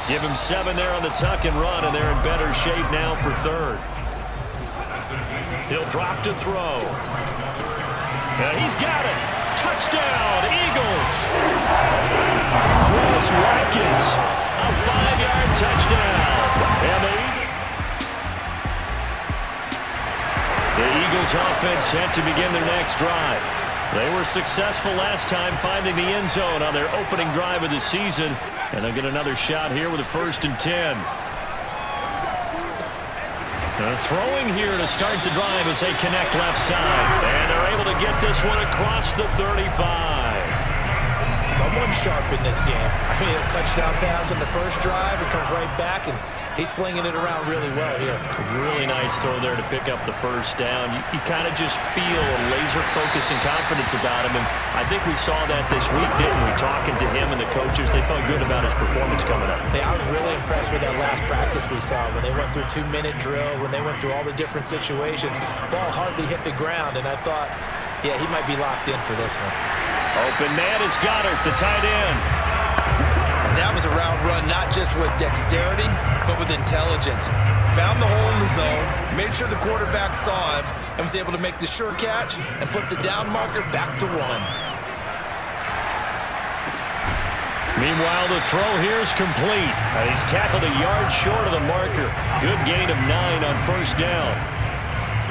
Give him 7 there on the tuck and run, and they're in better shape now for third. He'll drop to throw. He's got it. Touchdown, Eagles. Chris Watkins, a 5-yard touchdown. And the Eagles offense set to begin their next drive. They were successful last time finding the end zone on their opening drive of the season, and they'll get another shot here with a 1st and 10. Throwing here to start the drive as they connect left side, and they're able to get this one across the 35. Someone sharp in this game. I mean, a touchdown pass on the first drive, and comes right back, and he's flinging it around really well here. Really nice throw there to pick up the first down. You kind of just feel a laser focus and confidence about him, and I think we saw that this week, didn't we? Talking to him and the coaches, they felt good about his performance coming up. Hey, I was really impressed with that last practice we saw when they went through 2-minute drill, when they went through all the different situations. Ball hardly hit the ground, and I thought, yeah, he might be locked in for this one. Open man is Goddard, the tight end. That was a route run not just with dexterity, but with intelligence. Found the hole in the zone, made sure the quarterback saw him, and was able to make the sure catch and flip the down marker back to 1. Meanwhile, the throw here is complete. He's tackled a yard short of the marker. Good gain of 9 on 1st down.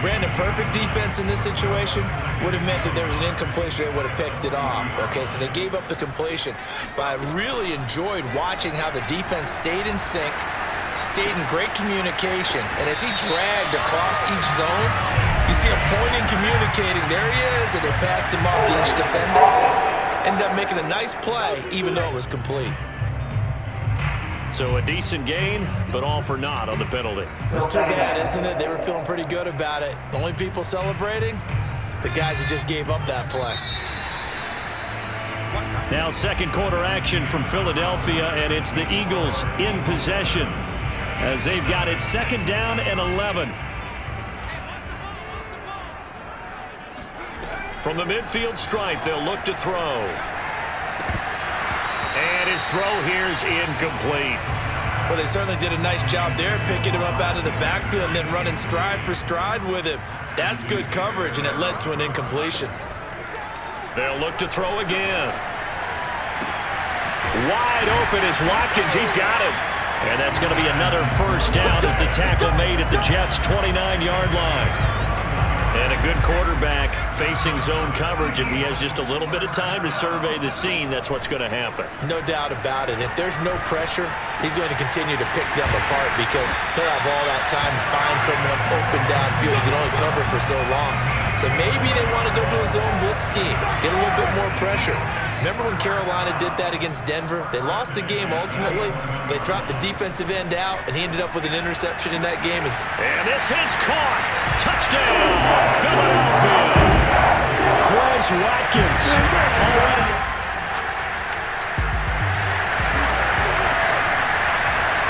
Brandon, perfect defense in this situation would have meant that there was an incompletion. They would have picked it off. Okay, so they gave up the completion. But I really enjoyed watching how the defense stayed in sync, stayed in great communication. And as he dragged across each zone, you see him pointing, communicating. There he is, and they passed him off to each defender. Ended up making a nice play, even though it was complete. So a decent gain, but all for naught on the penalty. It's too bad, isn't it? They were feeling pretty good about it. The only people celebrating, the guys who just gave up that play. Now 2nd quarter action from Philadelphia, and it's the Eagles in possession as they've got it 2nd down and 11. From the midfield stripe, they'll look to throw. And his throw here is incomplete. Well, they certainly did a nice job there, picking him up out of the backfield and then running stride for stride with him. That's good coverage, and it led to an incompletion. They'll look to throw again. Wide open is Watkins. He's got it. And that's going to be another 1st down as the tackle made at the Jets' 29-yard line. And a good quarterback facing zone coverage. If he has just a little bit of time to survey the scene, that's what's going to happen. No doubt about it. If there's no pressure, he's going to continue to pick them apart because he'll have all that time to find someone open downfield. He can only cover for so long. So maybe they want to go to a zone blitz scheme, get a little bit more pressure. Remember when Carolina did that against Denver? They lost the game ultimately. They dropped the defensive end out, and he ended up with an interception in that game. And this is caught. Touchdown, Philadelphia. Chris Watkins.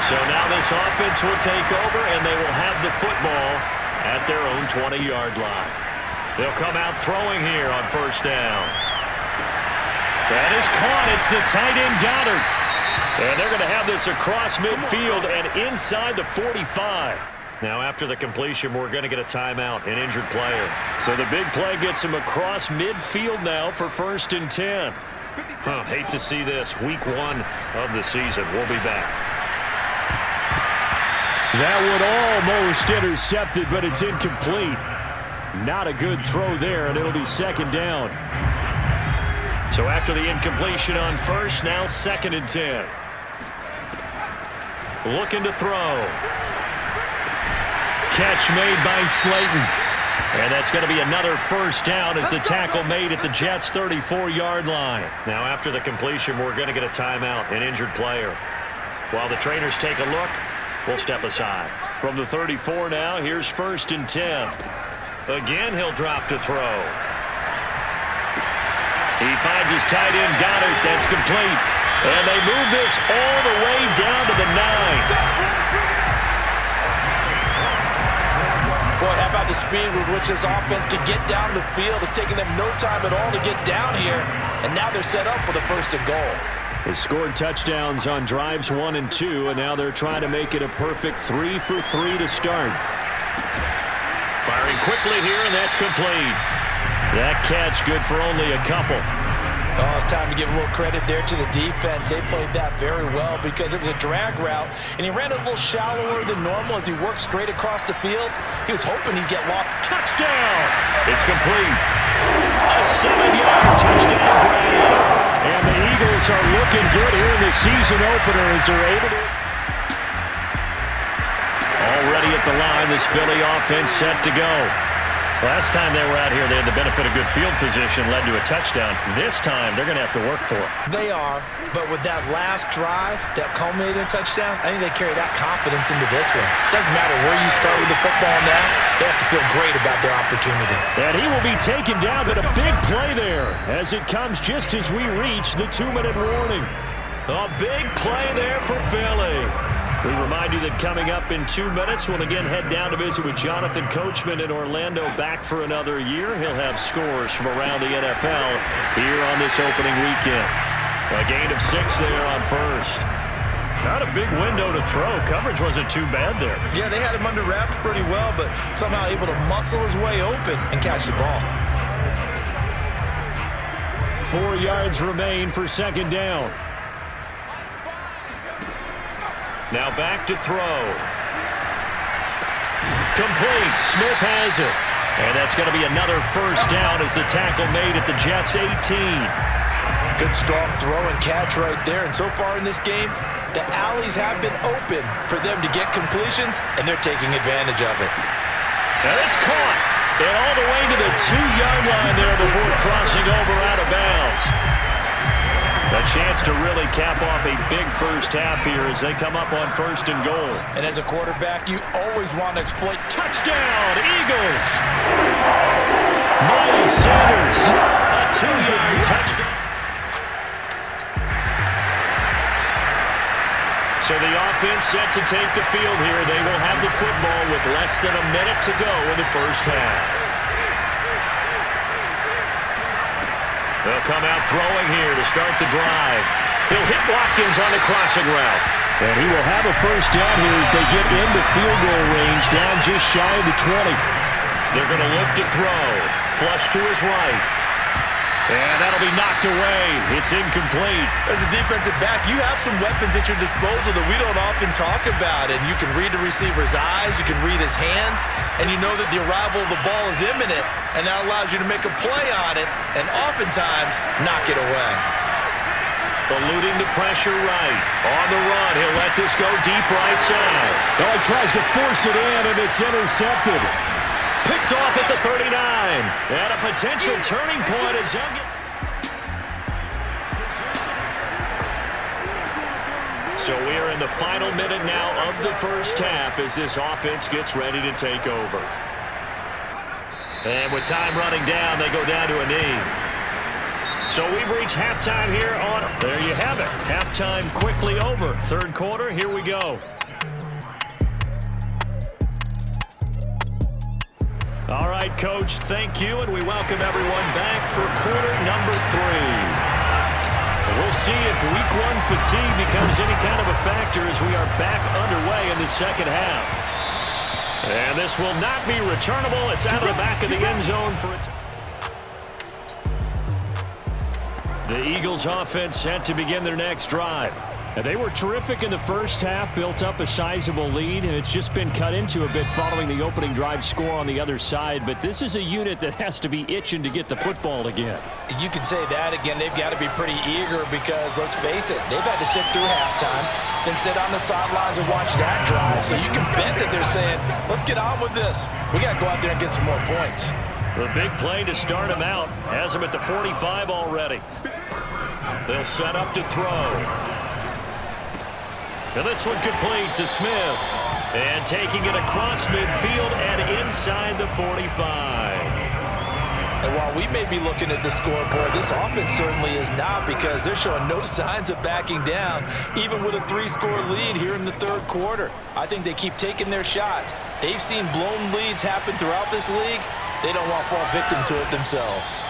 So now this offense will take over, and they will have the football at their own 20-yard line. They'll come out throwing here on 1st down. That is caught. It's the tight end Goddard. And they're going to have this across midfield and inside the 45. Now after the completion, we're going to get a timeout, an injured player. So the big play gets him across midfield now for 1st and 10. Hate to see this. Week 1 of the season. We'll be back. That one almost intercepted, but it's incomplete. Not a good throw there, and it'll be 2nd down. So after the incompletion on 1st, now 2nd and 10. Looking to throw. Catch made by Slayton. And that's going to be another 1st down as the tackle made at the Jets' 34-yard line. Now after the completion, we're going to get a timeout, an injured player. While the trainers take a look, we'll step aside. From the 34 now, here's 1st and 10. Again, he'll drop to throw. He finds his tight end, Goddard. That's complete. And they move this all the way down to the 9. Boy, how about the speed with which this offense can get down the field? It's taking them no time at all to get down here. And now they're set up with a 1st and goal. They scored touchdowns on drives 1 and 2, and now they're trying to make it a perfect 3 for 3 to start. Firing quickly here, and that's complete. That catch good for only a couple. Oh, it's time to give a little credit there to the defense. They played that very well because it was a drag route, and he ran a little shallower than normal as he worked straight across the field. He was hoping he'd get lost. Touchdown! It's complete. A 7-yard touchdown grab. And the Eagles are looking good here in the season opener as they're able to. Already at the line, this Philly offense set to go. Last time they were out here, they had the benefit of good field position, led to a touchdown. This time, they're going to have to work for it. They are, but with that last drive that culminated in a touchdown, I think they carry that confidence into this one. Doesn't matter where you start with the football now, they have to feel great about their opportunity. And he will be taken down, but a big play there as it comes just as we reach the 2-minute warning. A big play there for Philly. We remind you that coming up in 2 minutes, we'll again head down to visit with Jonathan Coachman in Orlando, back for another year. He'll have scores from around the NFL here on this opening weekend. A gain of 6 there on first. Not a big window to throw. Coverage wasn't too bad there. Yeah, they had him under wraps pretty well, but somehow able to muscle his way open and catch the ball. 4 yards remain for second down. Now back to throw. Complete. Smith has it. And that's going to be another first down as the tackle made at the Jets' 18. Good strong throw and catch right there. And so far in this game, the alleys have been open for them to get completions, and they're taking advantage of it. And it's caught. And all the way to the 2-yard line there before crossing over out of bounds. A chance to really cap off a big first half here as they come up on first and goal. And as a quarterback, you always want to exploit. Touchdown, Eagles! Miles Sanders, a 2-yard touchdown. So the offense set to take the field here. They will have the football with less than a minute to go in the first half. They'll come out throwing here to start the drive. He'll hit Watkins on the crossing route. And he will have a first down here as they get into field goal range, down just shy of the 20. They're going to look to throw. Flush to his right. And that'll be knocked away. It's incomplete. As a defensive back, you have some weapons at your disposal that we don't often talk about. And you can read the receiver's eyes, you can read his hands, and you know that the arrival of the ball is imminent, and that allows you to make a play on it and oftentimes knock it away. Eluding the pressure right. On the run, he'll let this go deep right side. Oh, he tries to force it in, and it's intercepted. Picked off at the 39. And a potential turning point as he'll get... So we are in the final minute now of the first half as this offense gets ready to take over. And with time running down, they go down to a knee. So we've reached halftime here on... There you have it. Halftime quickly over. Third quarter, here we go. All right, Coach, thank you, and we welcome everyone back for quarter number 3. We'll see if week 1 fatigue becomes any kind of a factor as we are back underway in the second half. And this will not be returnable. It's out of the back of the end zone for it. The Eagles offense set to begin their next drive. And they were terrific in the first half, built up a sizable lead, and it's just been cut into a bit following the opening drive score on the other side. But this is a unit that has to be itching to get the football again. You can say that again. They've got to be pretty eager because, let's face it, they've had to sit through halftime, then sit on the sidelines and watch that drive. So you can bet that they're saying, let's get on with this. We got to go out there and get some more points. The big play to start him out has him at the 45 already. They'll set up to throw. And this one complete to Smith. And taking it across midfield and inside the 45. And while we may be looking at the scoreboard, this offense certainly is not, because they're showing no signs of backing down, even with a 3-score lead here in the third quarter. I think they keep taking their shots. They've seen blown leads happen throughout this league. They don't want to fall victim to it themselves.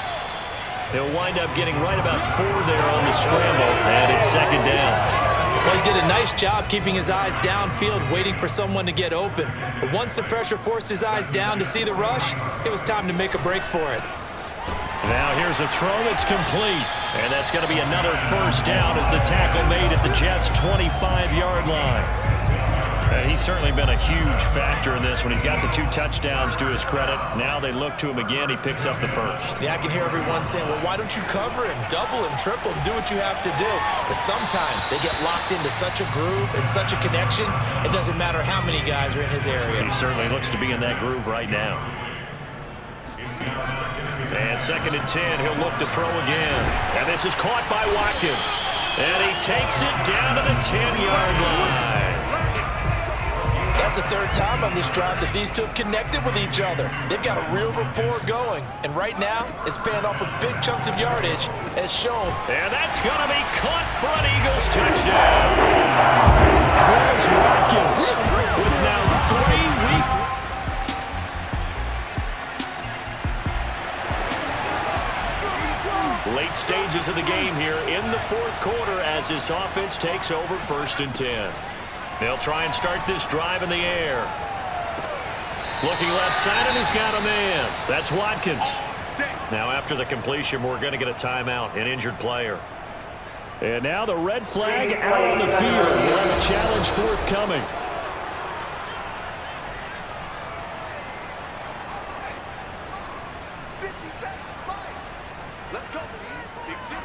He'll wind up getting right about 4 there on the scramble, and it's second down. Well, he did a nice job keeping his eyes downfield, waiting for someone to get open. But once the pressure forced his eyes down to see the rush, it was time to make a break for it. Now here's a throw that's complete. And that's going to be another first down as the tackle made at the Jets' 25-yard line. He's certainly been a huge factor in this when he's got the 2 touchdowns to his credit. Now they look to him again. He picks up the first. Yeah, I can hear everyone saying, well, why don't you cover him, double him, triple him, do what you have to do. But sometimes they get locked into such a groove and such a connection, it doesn't matter how many guys are in his area. He certainly looks to be in that groove right now. And second and 10, he'll look to throw again. And this is caught by Watkins. And he takes it down to the 10-yard line. That's the third time on this drive that these two have connected with each other. They've got a real rapport going. And right now, it's paying off with big chunks of yardage, as shown. And that's going to be caught for an Eagles touchdown. Here's Watkins with now 3 weeks. Late stages of the game here in the fourth quarter as this offense takes over 1st and 10. They'll try and start this drive in the air. Looking left side, and he's got a man. That's Watkins. Now after the completion, we're going to get a timeout, an injured player. And now the red flag out on the field. We'll have a challenge forthcoming.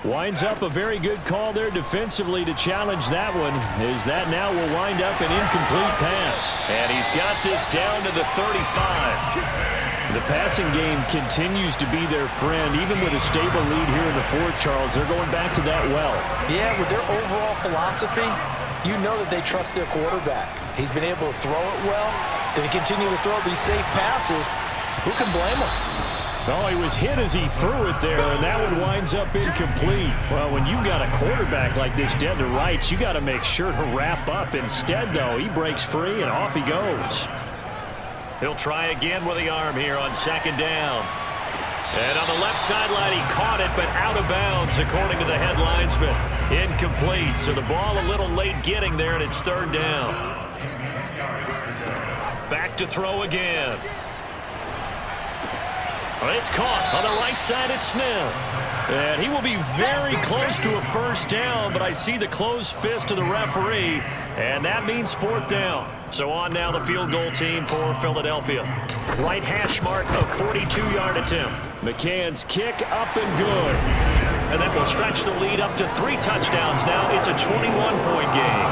Winds up a very good call there defensively to challenge that one, as that now will wind up an incomplete pass. And he's got this down to the 35. The passing game continues to be their friend. Even with a stable lead here in the fourth, Charles, they're going back to that well. Yeah, with their overall philosophy, you know that they trust their quarterback. He's been able to throw it well. They continue to throw these safe passes. Who can blame him? Oh, he was hit as he threw it there, and that one winds up incomplete. Well, when you got a quarterback like this dead to rights, you got to make sure to wrap up. Instead, though, he breaks free, and off he goes. He'll try again with the arm here on second down. And on the left sideline, he caught it, but out of bounds, according to the head linesman. Incomplete, so the ball a little late getting there, and it's 3rd down. Back to throw again. It's caught on the right side at Smith. And he will be very close to a first down, but I see the closed fist of the referee, and that means 4th down. So on now the field goal team for Philadelphia. Right hash mark of 42-yard attempt. McCann's kick up and good. And that will stretch the lead up to 3 touchdowns now. It's a 21-point game.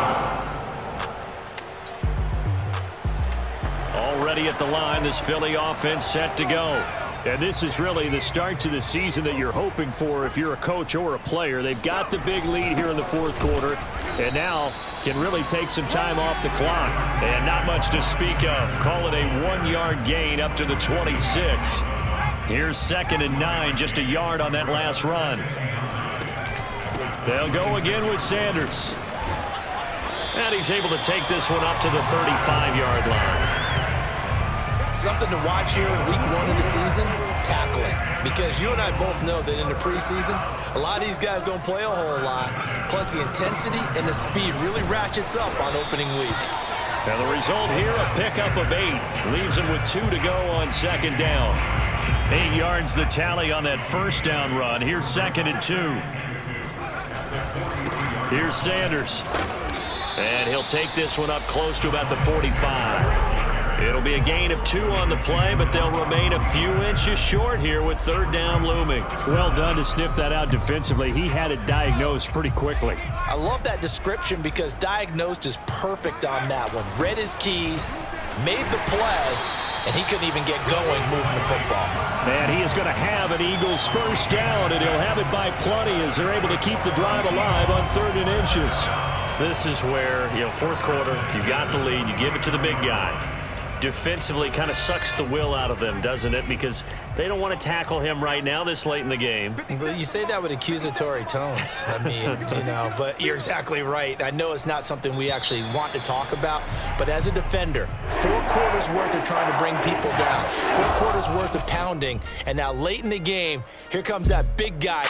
Already at the line, this Philly offense set to go. And this is really the start to the season that you're hoping for if you're a coach or a player. They've got the big lead here in the fourth quarter, and now can really take some time off the clock. And not much to speak of. Call it a 1-yard gain up to the 26. Here's 2nd and 9, just a yard on that last run. They'll go again with Sanders. And he's able to take this one up to the 35-yard line. Something to watch here in week 1 of the season, tackling. Because you and I both know that in the preseason, a lot of these guys don't play a whole lot. Plus the intensity and the speed really ratchets up on opening week. And the result here, a pickup of 8. Leaves him with 2 to go on second down. 8 yards the tally on that first down run. Here's 2nd and 2. Here's Sanders. And he'll take this one up close to about the 45. It'll be a gain of 2 on the play, but they'll remain a few inches short here with 3rd down looming. Well done to sniff that out defensively. He had it diagnosed pretty quickly. I love that description because diagnosed is perfect on that one. Read his keys, made the play, and he couldn't even get going moving the football. And he is going to have an Eagles first down, and he'll have it by plenty as they're able to keep the drive alive on 3rd and inches. This is where, fourth quarter, you got the lead, you give it to the big guy. defensively kind of sucks the will out of them, doesn't it? Because they don't want to tackle him right now this late in the game. But you say that with accusatory tones. I mean, you know, but you're exactly right. I know it's not something we actually want to talk about, but as a defender, 4 quarters worth of trying to bring people down, 4 quarters worth of pounding, and now late in the game, here comes that big guy.